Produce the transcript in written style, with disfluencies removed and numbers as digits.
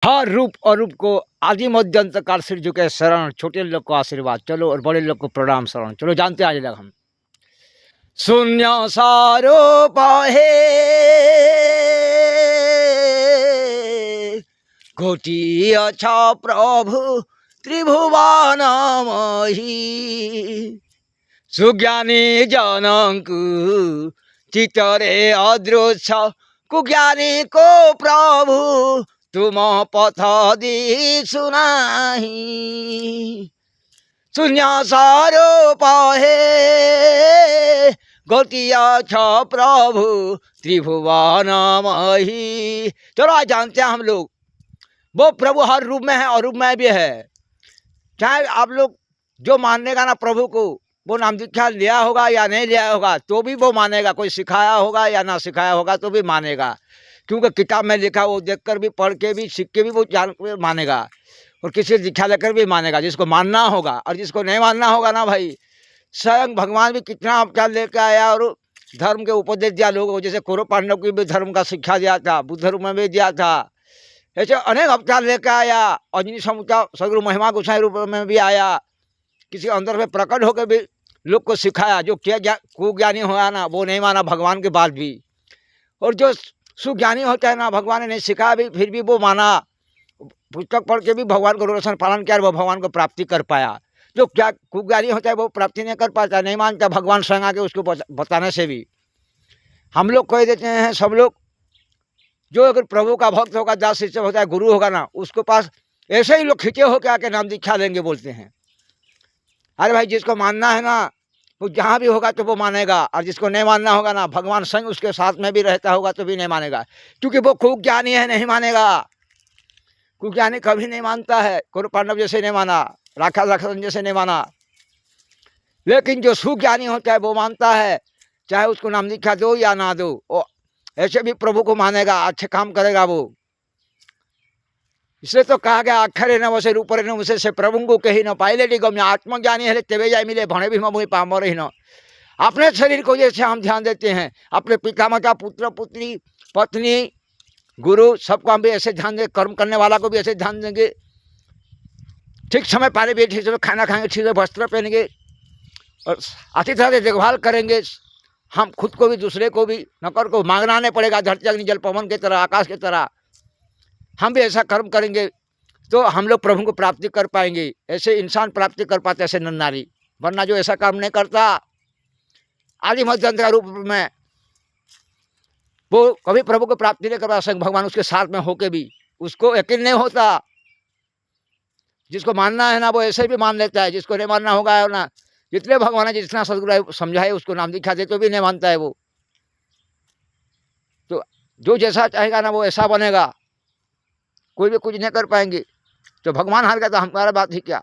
हर रूप अरूप को आदि मध्य अंत काल सिर झुके शरण, छोटे लोग को आशीर्वाद चलो और बड़े लोग को प्रणाम शरण। चलो जानते आज लग हम शून्य सारोप हे घोटी अच्छा प्रभु त्रिभुवनमहि सुज्ञानी जनंकु चितरे अदृश्य कुज्ञानी को प्रभु तुम पथ दिशु नाही शून्य सारोप हे गोतिया छ प्रभु त्रिभुवनमहि। चलो आज जानते हैं हम लोग वो प्रभु हर रूप में है और रूप में भी है। चाहे आप लोग जो मानेगा ना प्रभु को, वो नाम दीक्षा लिया होगा या नहीं लिया होगा तो भी वो मानेगा, कोई सिखाया होगा या ना सिखाया होगा तो भी मानेगा, क्योंकि किताब में लिखा वो देखकर भी, पढ़ के भी, सीख के भी वो जान मानेगा और किसी दीक्षा लेकर भी मानेगा। जिसको मानना होगा और जिसको नहीं मानना होगा ना भाई, स्वयं भगवान भी कितना उपचार लेकर आया और धर्म के उपदेश दिया लोगों को। जैसे कौरव पांडव की भी धर्म का शिक्षा दिया था, बुद्ध रूप में भी दिया था, ऐसे अनेक अवतार लेकर आया। अग्नि समुचा सगुरु महिमा गोसाई रूप में भी आया, किसी अंदर में प्रकट होकर भी लोग को सिखाया। जो क्या कुज्ञानी होया ना वो नहीं माना भगवान के बाद भी, और जो सुज्ञानी होता है ना भगवान ने नहीं सिखाया भी फिर भी वो माना। पुस्तक पढ़ के भी भगवान को रोशन पालन किया, वो भगवान को प्राप्ति कर पाया। जो क्या कुज्ञानी होता है वो प्राप्ति नहीं कर पाता, नहीं मानता भगवान स्वयं आके उसको बताने से भी। हम लोग कह देते हैं सब लोग, जो अगर प्रभु का भक्त होगा, दास शिष्य होता है, गुरु होगा ना, उसके पास ऐसे ही लोग खींचे होकर आके नाम दीक्षा लेंगे बोलते हैं। अरे भाई जिसको मानना है ना वो जहाँ भी होगा तो वो मानेगा, और जिसको नहीं मानना होगा ना भगवान संग उसके साथ में भी रहता होगा तो भी नहीं मानेगा, क्योंकि वो कुज्ञानी है, नहीं मानेगा। कुज्ञानी कभी नहीं मानता है, कौरव पांडव जैसे नहीं माना, राखा लखन जैसे नहीं माना। लेकिन जो सुज्ञानी होता है वो मानता है, चाहे उसको नाम दीक्षा दो या ना दो, वो ऐसे भी प्रभु को मानेगा, अच्छे काम करेगा वो। इसलिए तो कहा गया अक्षरे न वसे रूप न वसे से प्रभु को कही न पाइले गम्य आत्मज्ञानी है तेवे जाए मिले भणे भी मुहि पामर ही न। अपने शरीर को जैसे हम ध्यान देते हैं, अपने पिता माता, पुत्र पुत्री, पत्नी, गुरु, सबको हम भी ऐसे ध्यान देंगे, कर्म करने वाला को भी ऐसे ध्यान देंगे। ठीक समय पानी भी ठीक समय खाना खाएंगे, ठीक से वस्त्र पहनेंगे और अच्छी तरह से देखभाल करेंगे। हम खुद को भी दूसरे को भी, नौकर को मांगना नहीं पड़ेगा, धरती अग्नि जल पवन की तरह, आकाश की तरह। हम भी ऐसा कर्म करेंगे तो हम लोग प्रभु को प्राप्ति कर पाएंगे। ऐसे इंसान प्राप्ति कर पाते, ऐसे नर नारी। वरना जो ऐसा काम नहीं करता आदि मध्य अंत रूप में, वो कभी प्रभु को प्राप्ति नहीं कर पाता। भगवान उसके साथ में होके भी उसको यकीन नहीं होता। जिसको मानना है ना वो ऐसे भी मान लेता है, जिसको नहीं मानना होगा ना, जितने भगवान है, जितना सदगुरु समझाए उसको नाम दीक्षा दे तो भी नहीं मानता है वो। तो जो जैसा चाहेगा ना वो ऐसा बनेगा, कोई भी कुछ नहीं कर पाएंगे। तो भगवान हार गया तो हमारा बात ही क्या।